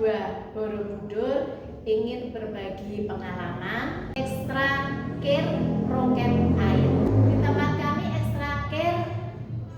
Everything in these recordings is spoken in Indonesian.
2 Borobudur ingin berbagi pengalaman Extra Care Roket Air. Di tempat kami Extra Care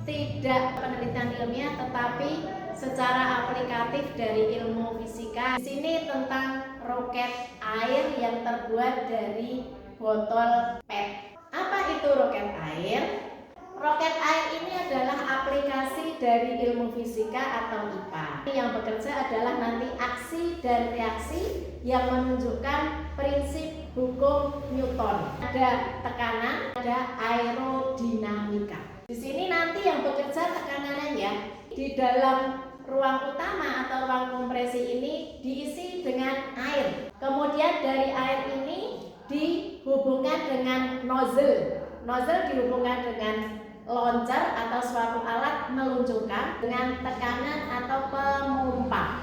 tidak penelitian ilmiah tetapi secara aplikatif dari ilmu fisika. Di sini tentang roket air yang terbuat dari botol PET. Apa itu roket air? Roket air ini adalah aplikasi dari ilmu fisika atau IPA. Yang bekerja adalah nanti aksi dan reaksi yang menunjukkan prinsip hukum Newton. Ada tekanan, ada aerodinamika. Di sini nanti yang bekerja tekanannya ya. Di dalam ruang utama atau ruang kompresi ini diisi dengan air. Kemudian dari air ini dihubungkan dengan nozzle. Nozzle dihubungkan dengan launcher atau suatu alat meluncurkan dengan tekanan atau pemompa.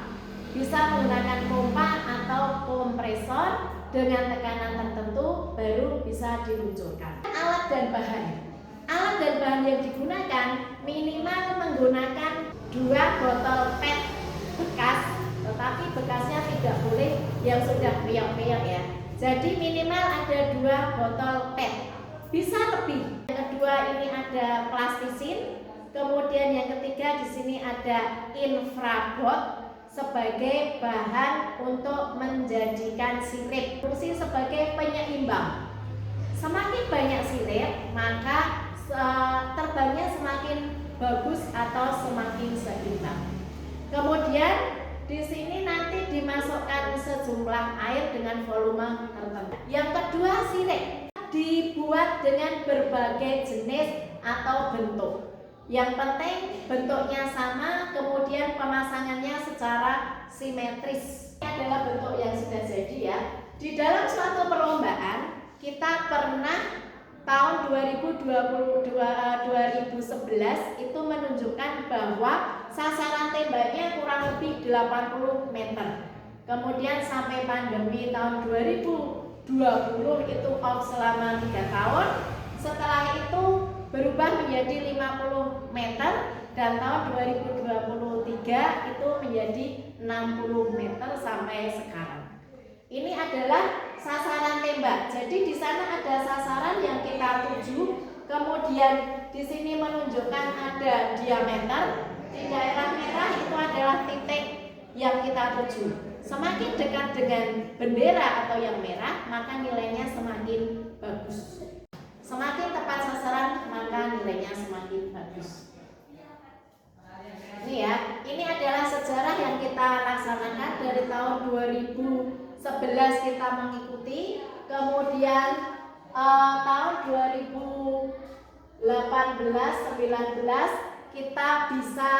Bisa menggunakan pompa atau kompresor dengan tekanan tertentu baru bisa diluncurkan. Alat dan bahan. Alat dan bahan yang digunakan minimal menggunakan 2 botol PET bekas, tetapi bekasnya tidak boleh yang sudah piok-piok ya. Jadi minimal ada 2 botol PET. Bisa lebih. Yang kedua ini ada plastisin, kemudian yang ketiga di sini ada infraboard sebagai bahan untuk menjadikan sirip, fungsi sebagai penyeimbang. Semakin banyak sirip, maka terbangnya semakin bagus atau semakin seimbang. Kemudian di sini nanti dimasukkan sejumlah air dengan volume tertentu. Yang kedua sirip dibuat dengan berbagai jenis atau bentuk. Yang penting bentuknya sama, kemudian pemasangannya secara simetris. Ini adalah bentuk yang sudah jadi ya. Di dalam suatu perlombaan kita pernah tahun 2011 itu menunjukkan bahwa sasaran tembaknya kurang lebih 80 meter. Kemudian sampai pandemi tahun 2020 itu off selama 3 tahun. Setelah itu berubah menjadi 50 meter dan tahun 2023 itu menjadi 60 meter sampai sekarang. Ini adalah sasaran tembak. Jadi di sana ada sasaran yang kita tuju, kemudian di sini menunjukkan ada diameter. Di daerah merah itu adalah titik yang kita tuju. Semakin dekat dengan bendera atau yang merah, maka nilainya semakin bagus. Semakin tepat sasaran, maka nilainya semakin bagus. Ini ya, ini adalah sejarah yang kita laksanakan dari tahun 2011 kita mengikuti, kemudian tahun 2018-19 kita bisa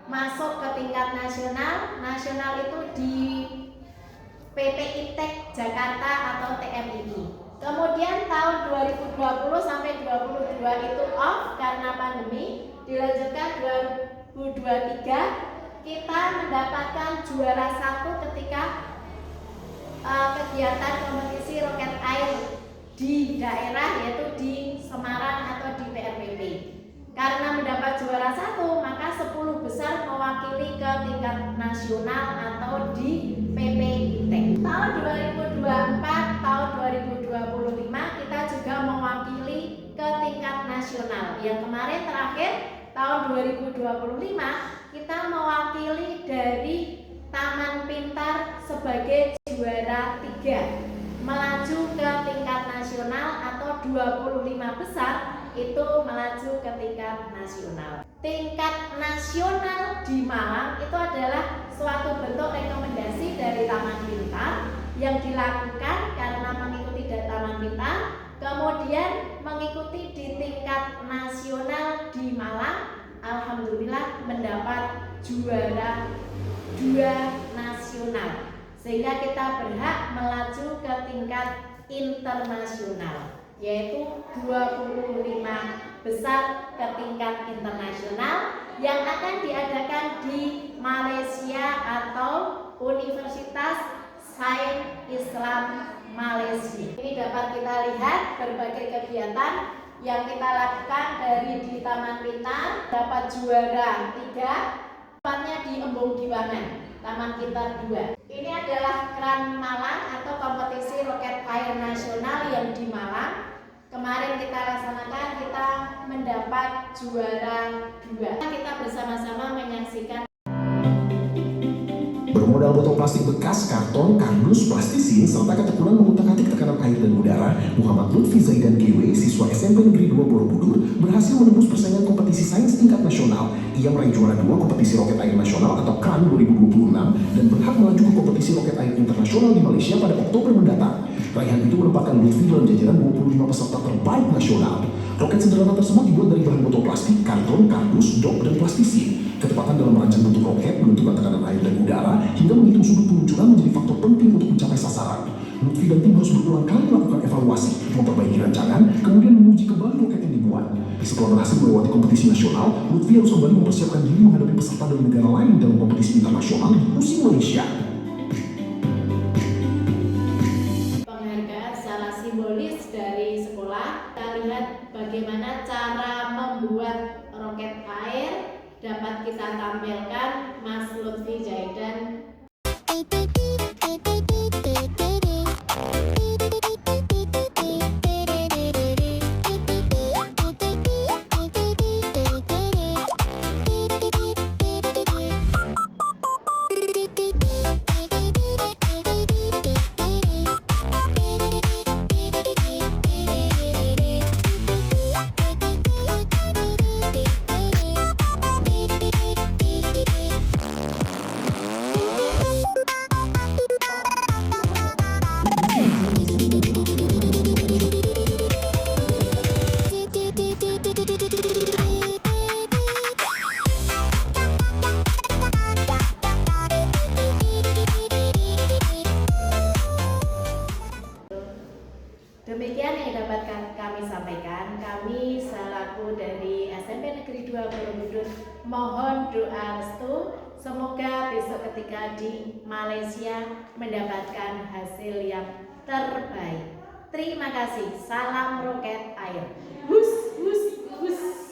masuk ke tingkat nasional. Nasional itu di PPITEK Jakarta atau TMII. Kemudian tahun 2020 sampai 2022 itu off karena pandemi. Dilanjutkan 2023 kita mendapatkan juara 1 ketika kegiatan kompetisi roket air di daerah, yaitu di Semarang atau di PRPP. Karena mendapat juara 1, maka 10 besar mewakili ke tingkat nasional atau di PPITEK. Tahun 2024, tahun 2025 kita juga mewakili ke tingkat nasional. Yang kemarin terakhir tahun 2025 kita mewakili dari Taman Pintar sebagai juara 3, melaju ke tingkat nasional atau 25 besar itu melaju ke tingkat nasional. Tingkat nasional di Malang itu adalah suatu bentuk rekomendasi dari Taman Pintar yang dilakukan karena mengikuti dari Taman Pintar, kemudian mengikuti di tingkat nasional di Malang. Alhamdulillah mendapat juara 2 nasional, sehingga kita berhak melaju ke tingkat internasional, yaitu 25 besar ke tingkat internasional yang akan diadakan di Malaysia atau Universitas Sains Islam Malaysia. Ini dapat kita lihat berbagai kegiatan yang kita lakukan dari di Taman Pintar. Dapat juara 3, tempatnya di Embung Diwangan. Taman Kitar 2. Ini adalah Kran Malang atau kompetisi roket air nasional yang di Malang. Kemarin kita laksanakan, kita mendapat juara 2. Kita bersama-sama menyaksikan. Bermodal botol plastik bekas, karton, kardus, plastisin, serta ketekunan mengutak-atik tekanan air dan udara, Muhammad Lutfi Zaidan GW, siswa SMP Negeri 2 Borobudur, berhasil menembus persaingan kompetisi sains tingkat nasional. Ia meraih juara 2 kompetisi roket air nasional atau KRAN 2026 dan berhak melaju ke kompetisi roket air internasional di Malaysia pada Oktober mendatang. Raihan itu menempatkan Lutfi dalam jajaran 25 peserta terbaik nasional. Roket sederhana tersebut dibuat dari bahan botol plastik, karton, kardus, dop, dan plastisin. Ketepatan dalam merancang bentuk roket, menentukan tekanan air dan udara, hingga menghitung sudut peluncuran menjadi faktor penting untuk mencapai sasaran. Lutfi dan tim harus berulang kali melakukan evaluasi, memperbaiki rancangan, kemudian menguji kembali roket yang dibuat. Setelah berhasil melewati kompetisi nasional, Lutfi harus kembali mempersiapkan diri menghadapi peserta dari negara lain dalam kompetisi internasional di musim Malaysia. Penghargaan secara simbolis dari sekolah. Kita lihat bagaimana cara membuat roket air. Dapat kita tampilkan Mas Lutfi Zaidan. Demikian yang dapat kami sampaikan. Kami selaku dari SMP Negeri 2 Borobudur mohon doa restu, semoga besok ketika di Malaysia mendapatkan hasil yang terbaik. Terima kasih. Salam roket air. Hus hus hus.